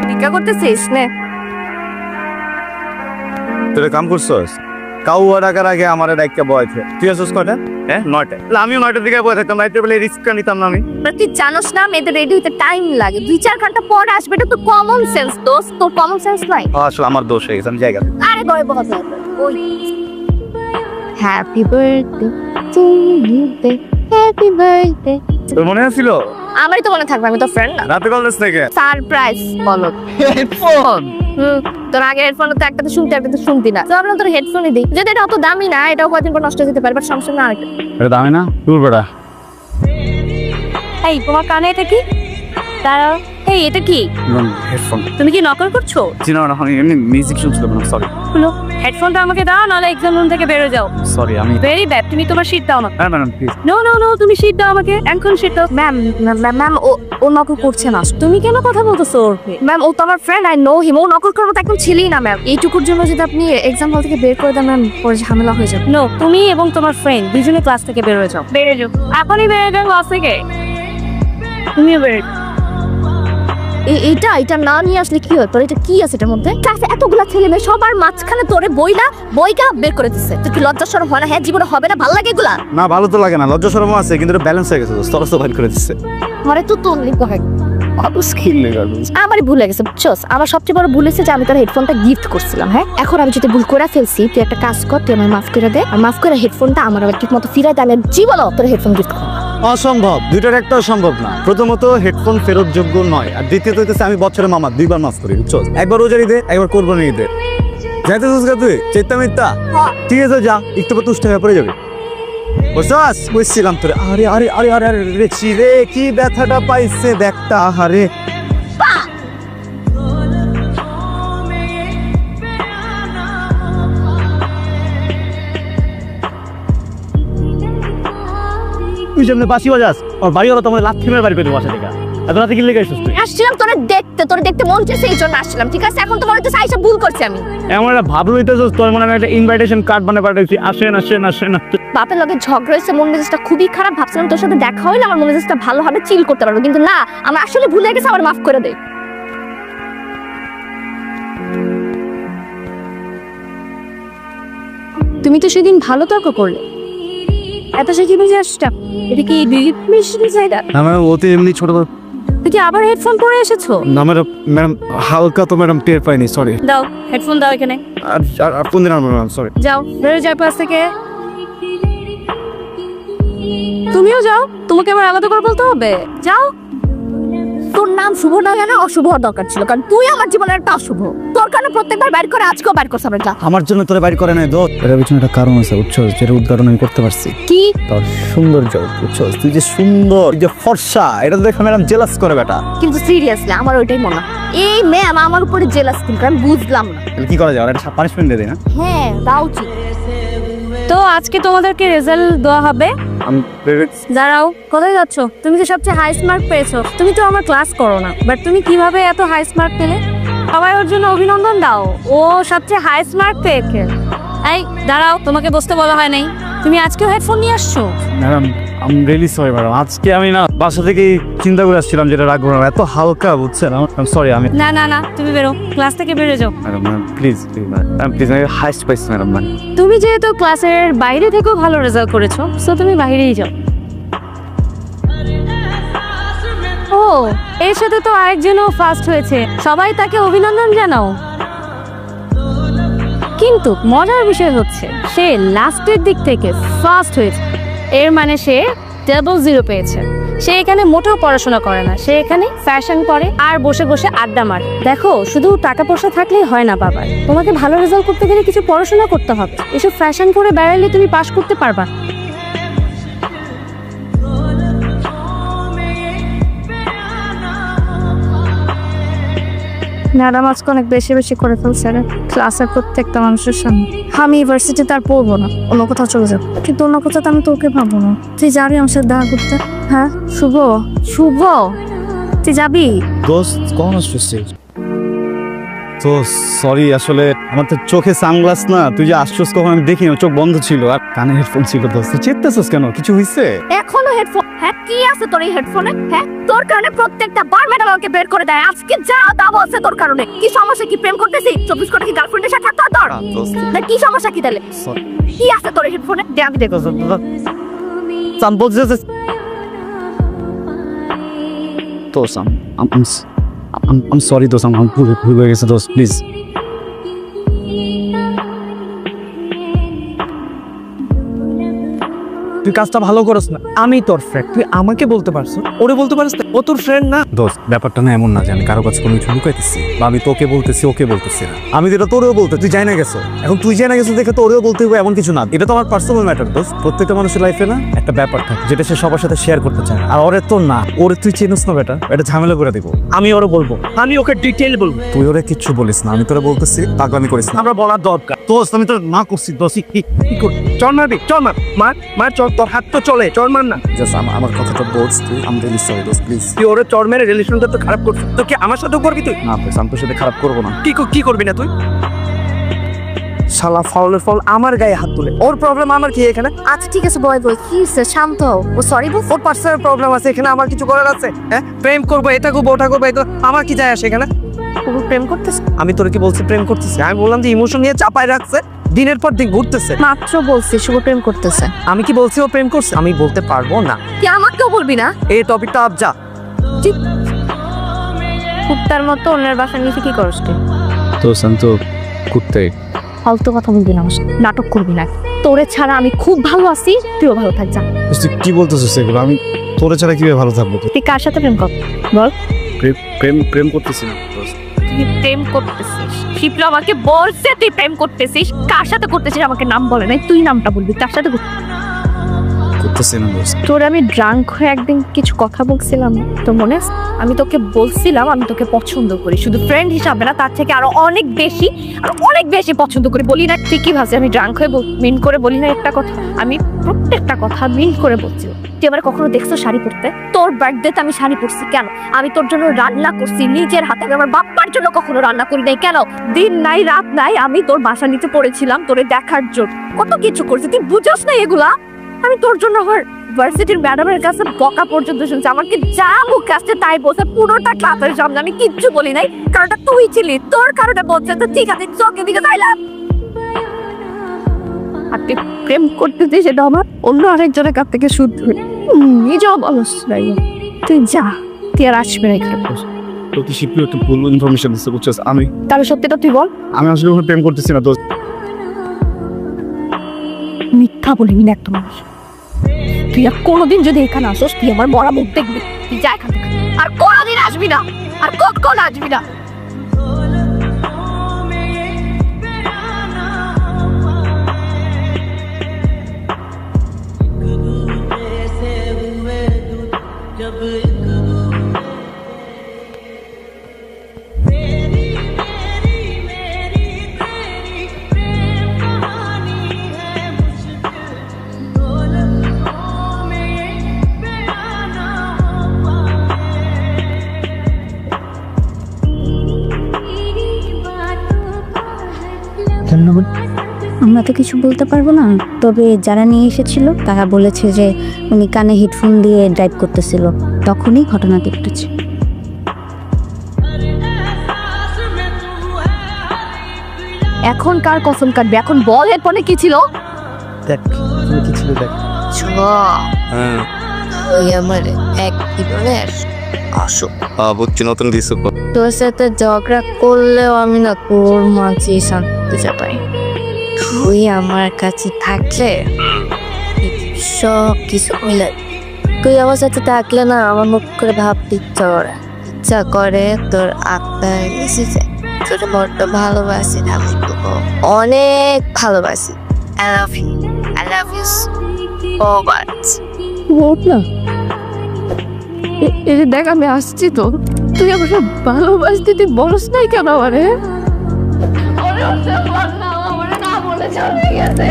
ভিক্ষা করতেছিস নে। তুই কাম করছস কাউয়া ডাকার আগে আমার একটা বয়ছে তুই আসছিস কয়টা? হ্যাঁ 9টা। আমিও 9টার দিকে বয়ে থাকতাম, রাইতে বেলা রিস্কটা নিতাম না আমি। তুই জানোস না মেয়েদের রেডি হতে টাইম লাগে, 2-4 ঘন্টা পর আসবে। এটা তো কমন সেন্স দোস্ত, তোর কমন সেন্স নাই। আসলে আমার দোষ হয়ে গেছে, আমি জায়গা আরে গয়ে বসে ওই হ্যাপি বার্থডে টু ইউ বে, হ্যাপি বার্থডে। তোর মনে আছিল? আমারই তো মনে থাকবে, আমি তো ফ্রেন্ড না। রাতে কল দিস নাকি? সারপ্রাইজ বলো। হেডফোন তোর আগে হেডফোন তো একটাতে শুনতে একটাতে শুনতি না, তো আমরা তোর হেডফোনই দিই। যদি এটা অত দামি না, এটাও কদিন পর নষ্ট হয়ে যেতে পারে, বাট সমস্যা না। আরেকটা এটা দামি না তোর বেটা। এই তোমার কানে এটা কি? দাঁড়াও, এই এটা কি? হেডফোন তুমি কি নকল করছো? চিনো না, আমি এমনি মিউজিক শুনছিলাম না। সরি হলো হেডফোনটা আমাকে দাও, নাহলে এক্সাম রুম থেকে বেরো যাও। সরি আমি ভেরি ব্যাড, তুমি তোমার শীট দাও আমাকে। হ্যাঁ madam please. No no no, তুমি শীট দাও আমাকে, এখন শীট দাও। ম্যাম ম্যাম ও নকল করছে না। তুমি কেন কথা বলতেছো ওর? ম্যাম ও তো আমার ফ্রেন্ড, আই নো হিম। ও নকল করার মতো একদম ছিলই না ম্যাম। এইটুকুর জন্য যদি আপনি এক্সাম হল থেকে বের করে দেন ম্যাম, পরে ঝামেলা হয়ে যাবে। নো, তুমি এবং তোমার ফ্রেন্ড দুজনে ক্লাস থেকে বের হয়ে যাও। বেরিয়ে যাও, এখনই বেরিয়ে যাও ক্লাস থেকে। তুমিও বেরিয়ে এটা না নিয়ে আসলে কি হয়? তোর এটা কি আছে এটার মধ্যে? ক্লাসে এতগুলা ছেলে মেয়ে সবার মাঝখানে তোরে বইটা বের করে দিচ্ছে। তুই কি লজ্জা শরম হয় না? হ্যাঁ, জীবনে হবে না? ভালো লাগে এগুলা? না ভালো তো লাগে না, লজ্জা শরম আছে, কিন্তু এটা ব্যালেন্স হয়ে গেছে। তরস তো বাইর করে দিচ্ছে। ঘরে তো তোর লিখতে হয়। আরো স্কিল লেগার আমারই ভুলে গেছে বুঝছস। আমার সবচেয়ে বড় ভুল হয়েছে যে আমি তোর হেডফোনটা গিফট করছিলাম। হ্যাঁ, এখন আমি যদি ভুল করে ফেলছি, তুই একটা কাজ কর, তুই আমার মাফ করে দে। আর মাফ করে হেডফোনটা আমার আবার ঠিক মতো ফিরাই দে। আমি জীবনও তোর হেডফোন গিফট করবো। অসম্ভব, দুইটার একটা সম্ভব না। প্রথমত হেডফোন ফেরত যোগ্য নয়, আর দ্বিতীয়ত হইতেছে আমি বছরে মামা 2বার মাফ করি বুঝছস। একবার রোজার ঈদে, একবার কোরবানির ঈদে। যাইতেছিস গা তুই চেতা মিথ্যা? ঠিক আছে যা, একটু পর তুষ্ট হয়ে পড়ে যাবে। বুঝছস? বুঝছিলাম তোরে। আরে আরে আরে আরে আরে রে চিরে কি ব্যথাটা পাইছে দেখটা। আরে তুই যেমন বাসি বাজাস, আর বাড়ি ওরা তোমার লাথি মেরে বাড়ি করে দেবো বাসা থেকে। এত রাতে কি লেগে আসছিস তুই? আসছিলাম তোরে দেখতে মন চেয়েছে, এই জন্য আসছিলাম। ঠিক আছে, এখন তোমার হচ্ছে আইসা ভুল করছি আমি। এমন একটা ভাব লইতেছিস, তোর মনে হয় একটা ইনভাইটেশন কার্ড বানিয়ে পাঠাইছি, আসেন আসেন আসেন। বাপের লগে ঝগড়া হয়েছে, মন মেজাজটা খুবই খারাপ। ভাবছিলাম তোর সাথে দেখা হইলে আমার মন মেজাজটা ভালো হবে, চিল করতে পারবো, কিন্তু না, আমার আসলে ভুলে গেছে। আমার মাফ করে দে। তুমি তো সেদিন ভালো তর্ক করলে, এত সে কি বুঝে আসটা? এটা কি মিষ্টি চাইদা? না ম্যাডাম, ও তো এমনি ছোট। তুই কি আবার হেডফোন পরে এসেছো? না ম্যাডাম, ম্যাডাম হালকা তো ম্যাডাম টের পাইনি, সরি। দাও হেডফোন, দাও এখানে। আর কোন দিন ম্যাডাম, সরি। যাও, বেরো যাও ক্লাস থেকে। তুমিও যাও, তোমাকে আবার আলাদা করে বলতে হবে? যাও। তোর নাম শুভ না কেন? অশুভ হওয়ার দরকার ছিল, কারণ তুই আমার জীবনের একটা অশুভ। তোর কারণে প্রত্যেকবার বাইর করে, আজকেও বাইর করছ। আমরা যা। আমার জন্য তোরে বাইর করে নাই দোস্ত। এর পিছনে একটা কারণ আছে বুঝছস, যেটা উদ্ঘাটন আমি করতে পারছি। কি? তোর সৌন্দর্য বুঝছস, তুই যে সুন্দর, তুই যে ফর্সা, এটা দেখে ম্যাডাম জেলাস করে বেটা। কিন্তু সিরিয়াসলি আমার ওইটাই মনে হয়, এই ম্যাম আমার উপরে জেলাস ফিল করে। আমি বুঝলাম না। তাহলে কি করা যায়? ওর একটা পানিশমেন্ট দিয়ে দেই না? হ্যাঁ, দাও উচিত। তো আজকে তোমাদেরকে রেজাল্ট দেওয়া হবে। আমি দাঁড়াও, কোথায় যাচ্ছ? তুমি তো সবচেয়ে হাই মার্ক পেয়েছো। তুমি তো আমার ক্লাস করো না, বাট তুমি কিভাবে এত হাই মার্ক পেলে? সবাই ওর জন্য অভিনন্দন দাও, ও সবচেয়ে হাই মার্ক পেয়েছে। এই দাঁড়াও, তোমাকে বসতে বলা হয় নাই? তুমি আজকেও হেডফোন নিয়ে আসছো? Madam I am really sorry madam. আজকে আমি না বাসা থেকে চিন্তা করে আসছিলাম যেটা রাখবো না, এত হালকা বুঝছেন। আমি সরি। আমি না না না, তুমি বেরো, ক্লাস থেকে বেরো যাও। Madam madam please please madam please, আমি হাইস্ট পাইছি ম্যাডাম। তুমি যেহেতু ক্লাসের বাইরে থেকেও ভালো রেজাল্ট করেছো, সো তুমি বাইরেই যাও। ও, এর সাথে তো আরেকজনও ফার্স্ট হয়েছে, সবাই তাকে অভিনন্দন জানাও। কিন্তু মজার বিষয় হচ্ছে সে লাস্টের দিক থেকে ফার্স্ট হয়েছে, এর মানে সে ডাবল 0 পেয়েছে। সে এখানে মোটেও পড়াশোনা করে না, সে এখানে ফ্যাশন করে আর বসে বসে আড্ডা মারে। দেখো, শুধু টাকা পয়সা থাকলেই হয় না বাবা, তোমাকে ভালো রেজাল্ট করতে গেলে কিছু পড়াশোনা করতে হবে। এসব ফ্যাশন করে বেড়ালে তুমি পাস করতে পারবা? ম্যাডাম আজকে অনেক বেশি বেশি করে ফেলছে রে, ক্লাসের প্রত্যেকটা মানুষের সামনে। আমি ইউনিভার্সিটিতে আর পড়বো না, অন্য কোথাও চলে যাবো। কিন্তু অন্য কোথাও আমি তোকে ভাববো না। তুই যাবি আমার সাথে দেখা করতে? হ্যাঁ শুভ, শুভ তুই যাবি? দোস্ত কোন আসছিস? তো সরি, আসলে আমার তো চোখে সানগ্লাস না, তুই যে আসছিস কখন আমি দেখিনি, চোখ বন্ধ ছিল আর কানে হেডফোন ছিল। দোস্ত চেপতেছিস কেন, কিছু হইছে? এখনো হেডফোন? হ্যাঁ, কি আছে তোর এই হেডফোনে? হ্যাঁ, তোর কারণে প্রত্যেকটা বার ম্যাডাম আমাকে বের করে দেয়। আজকে যা তা বলছে তোর কারণে। কি সমস্যা? কি প্রেম করতেছিস? 24 ঘন্টা কি গার্লফ্রেন্ডের সাথে থাকতে হয় তোর? না, কি সমস্যা কি তাহলে? কি আছে তোর এই হেডফোনে? দে আমি দেখো। দোস্ত I'm sorry দোস্ত, আমার ভুল হয়ে গেছে দোস্ত, প্লিজ। তুই কাজটা ভালো করস না। আমি তোর ফ্রেন্ড, তুই আমাকে বলতে পারছ, ওরে বলতে পারছ না? ও তোর ফ্রেন্ড না। দোস্ত ব্যাপারটা না এমন না যে আমি কারো কাছে কোনো কিছু লুকাইতেছি বা আমি তোকে বলতেছি ওকে বলতেছি না। আমি যেটা তোরেও বলতে, তুই জানা গেছো, এখন তুই জানা গেছো দেখে তোরেও বলতে হবে এমন কিছু না। এটা তো আমার পার্সোনাল ম্যাটার দোস্ত। প্রত্যেকটা মানুষের লাইফে না একটা ব্যাপার থাকে যেটা সে সবার সাথে শেয়ার করতে চায়, আর ওরে তো না, ওরে তুই চিনিস না বেটা, এটা ঝামেলা করে দিব। আমি ওরে বলবো, আমি ওকে ডিটেইল বলবো। তুই ওরে কিচ্ছু বলিস না, আমি তোরে বলতেছি, পাগলামি করিস না। আমরা বলার দরকার। দোস্ত আমি তো না করছি দোস্ত, কি কর? চল মারবি, চল মার, মার মার, চল, তোর হাত তো চলে, চল মার না। জাস্ট আমার কথাটা বলছ তুই, আমি রিয়েলি সরি দোস্ত, প্লিজ। তুই ওরে চর মেরে রিলেশনটা তো খারাপ করছিস। তো কি আমার সাথেও করবি তুই? না প্লিজ, আমি তোর সাথে খারাপ করবো না। কি করবি না তুই? শালা ফাউলের ফল আমার গায়ে হাত তুলে। ওর প্রবলেম আমার কি এখানে? আচ্ছা ঠিক আছে, বয় বয়, কি হইছে? শান্ত হও। ও সরি বল। ওর পার্সোনাল প্রবলেম আছে, এখানে আমার কিছু করার আছে? হ্যাঁ, প্রেম করবো, এটা করবো, ওটা করবো, এটা আমার কি যায় আসে এখানে? ও প্রেম করতেছে? আমি তোর কি বলছি প্রেম করতেছি? আমি বললাম যে ইমোশন নিয়ে চাপায় রাখছে, দিনের পর দিন ঘুরতেছে। মাত্র বলছি শুভ প্রেম করতেছে। আমি কি বলছি ও প্রেম করছে? আমি বলতে পারবো না। কি আমাকেও বলবি না? এই টপিকটা আপ যা। কুত্তার মতো অন্যের বাসার নিচে কি করস তুই? দোস্ত আমি তো কুত্তে। ফালতু কথা বলবি না, আমার সাথে নাটক করবি না। তোরে ছাড়া আমি খুব ভালো আছি, তুইও ভালো থাক যা। তুই কি বলতেছিস এগুলো? আমি তোরে ছাড়া কিভাবে ভালো থাকবো? তুই কার সাথে প্রেম কর বল? প্রেম করতেছি না দোস্ত। তুই প্রেম করতেছিস? শিপ্রা আমাকে বলছে তুই প্রেম করতেছিস। কার সাথে করতেছিস আমাকে নাম বলে নাই, তুই নামটা বলবি। তার সাথে করতেছি না দোস্ত। তোর আমি ড্রাঙ্ক হয়ে একদিন কিছু কথা বলছিলাম, তো মনে আছে? আমি তোকে বলছিলাম আমি তোকে পছন্দ করি, শুধু ফ্রেন্ড হিসাবে না, তার থেকে আরো অনেক বেশি পছন্দ করি। বলি না? তুই কি ভাবছিস আমি ড্রাঙ্ক হয়ে মিন করে বলি না একটা কথা? আমি প্রত্যেকটা কথা মিন করে বলছি। তুই আমার কখনো দেখছো শাড়ি পরতে? তোর বার্থডেতে আমি শাড়ি পরছি কেন? আমি তোর জন্য রান্না করছি নিজের হাতে, আমি আমার বাপ্পার জন্য কখনো রান্না করি নাই কেন? দিন নাই রাত নাই আমি তোর বাসা নিচে পড়েছিলাম তোরে দেখার জন্য, কত কিছু করছি, তুই বুঝোস না এগুলা? আমি তোর জন্য আমার ভার্সিটির ম্যাডামের কাছে বকা পর্যন্ত শুনছি, আমাকে যা মুখ আসছে তাই বলছে পুরোটা ক্লাসের সামনে। আমি কিচ্ছু বলি নাই, কারণটা তুই ছিলি, তোর কারণে বলছে। তো ঠিক আছে, চোখে দিকে তাইলাম। আর তুই প্রেম করতে সেটা আমার অন্য আরেকজনের কাছ থেকে শুদ্ধ নিজেও বলস নাই। তুই যা, তুই আর আসবে না এখানে। তো কি শিপলি একটু ভুল ইনফরমেশন দিচ্ছে বুঝছিস? তাহলে সত্যিটা তুই বল। আমি আসলে কোনো প্রেম করতেছি না দোস্ত। মিথ্যা বলিবি না একটা মানুষ। তুই আর কোনোদিন যদি এখানে আসোস, তুই আমার মরা মুখ দেখবি। তুই যা এখান থেকে, আর কোনোদিন আসবি না, আর কখন আসবি না। আমরা তো কিছু বলতে পারবো না, তবে যারা নিয়ে এসেছিল তারা বলেছে যে উনি কানে হেডফোন দিয়ে ড্রাইভ করতেছিল, তখনই ঘটনাটি ঘটেছে। এখন কার কসম কাটবে? এখন বল এরপরে কি ছিল? দেখ কি ছিল, দেখ। হ্যাঁ ওই আমার এক জীবনের আসো বুঝছি, নতুন কিছু। তোর সাথে ঝগড়া করলেও আমি না তোর মাঝে শান্তি চাপাই। তুই আমার কাছে থাকলে সব কিছু মিলে, তুই আমার সাথে থাকলে না আমার মুখ করে ভাবতে ইচ্ছা করে তোর আত্মায় মিশে যায়। তোর বড্ড ভালোবাসি না, আমি তোকে অনেক ভালোবাসি। I love you. I love you so much. বল না। এই দেখ আমি আসছি তো, তুই আমাকে ভালোবাসতে, তুই বলস নাই কেন আমারে? বলে চলে গেছে।